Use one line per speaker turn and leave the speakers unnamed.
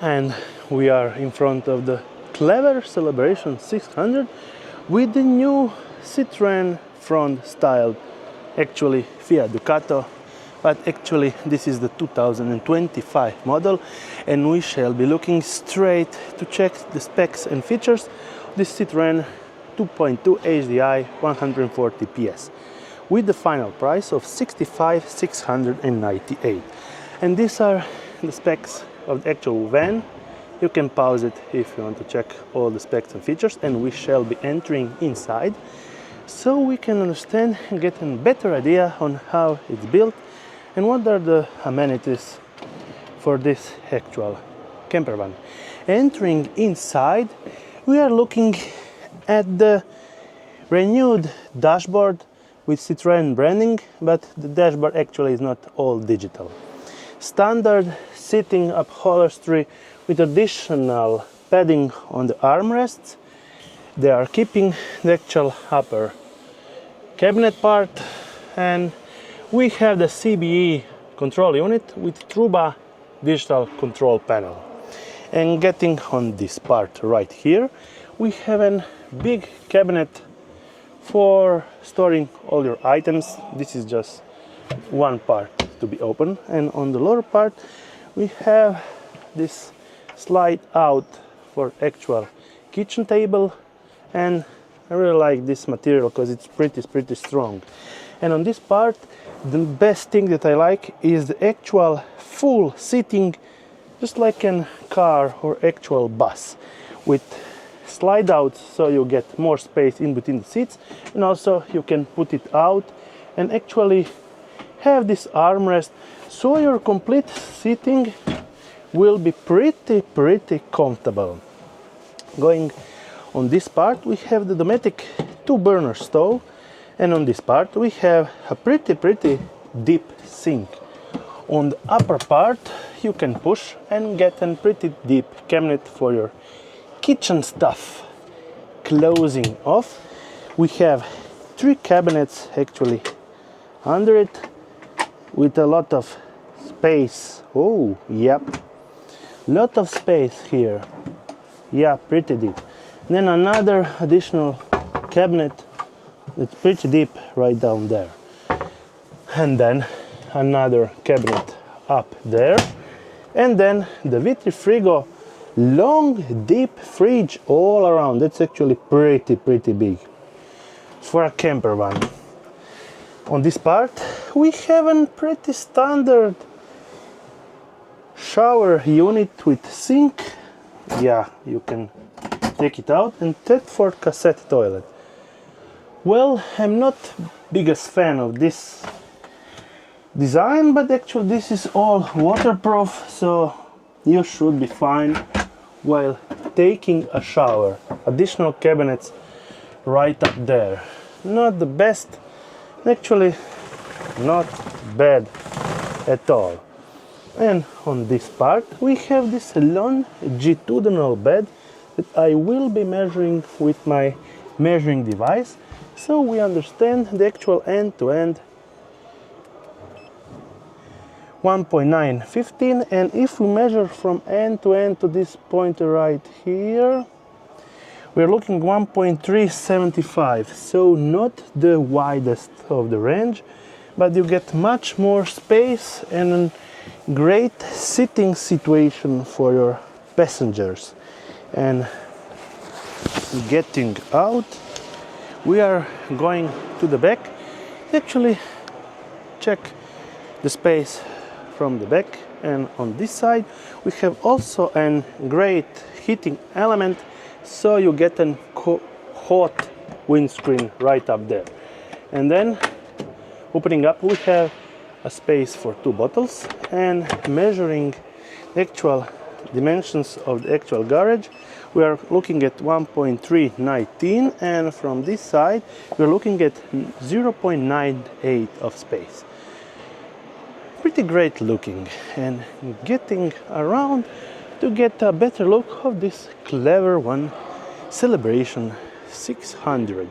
And we are in front of the clever Celebration 600 with the new Citroen front style, actually Fiat Ducato, but actually this is the 2025 model, and we shall be looking straight to check the specs and features of this Citroen 2.2 HDI 140 PS with the final price of 65,698. And these are the specs of the actual van. You can pause it if you want to check all the specs and features, and we shall be entering inside so we can understand and get a better idea on how it's built and what are the amenities for this actual camper van. Entering inside, we are looking at the renewed dashboard with Citroen branding, but the dashboard actually is not all digital. Standard seating upholstery with additional padding on the armrests. They are keeping the actual upper cabinet part, and we have the CBE control unit with Truba digital control panel. And getting on this part right here, we have a big cabinet for storing all your items. This is just one part to be open, and on the lower part we have this slide out for actual kitchen table, and I really like this material because it's pretty strong. And on this part, the best thing that I like is the actual full seating, just like a car or actual bus, with slide out, so you get more space in between the seats, and also you can put it out and actually have this armrest, so your complete seating will be pretty comfortable. Going on this part, we have the Dometic 2-burner stove, and on this part we have a pretty deep sink. On the upper part you can push and get a pretty deep cabinet for your kitchen stuff. Closing off, we have 3 cabinets actually under it with a lot of space. Oh, yep, lot of space here. Yeah, pretty deep. And then another additional cabinet that's pretty deep right down there. And then another cabinet up there. And then the Vitrifrigo long deep fridge all around. That's actually pretty big for a camper van. On this part we have a pretty standard shower unit with sink. Yeah, you can take it out, and that for cassette toilet. Well, I'm not biggest fan of this design, but actually this is all waterproof, so you should be fine while taking a shower. Additional cabinets right up there. Not the best, actually not bad at all. And on this part we have this longitudinal bed that I will be measuring with my measuring device, so we understand the actual end-to-end 1.915, and if we measure from end to end to this point right here, we're looking 1.375, so not the widest of the range, but you get much more space and a great sitting situation for your passengers. And getting out, we are going to the back. Actually check the space from the back, and on this side we have also a great heating element, so you get a hot windscreen right up there. And then opening up, we have a space for 2 bottles, and measuring the actual dimensions of the actual garage, we are looking at 1.319, and from this side we're looking at 0.98 of space. Pretty great looking, and getting around to get a better look of this clever one, Celebration 600.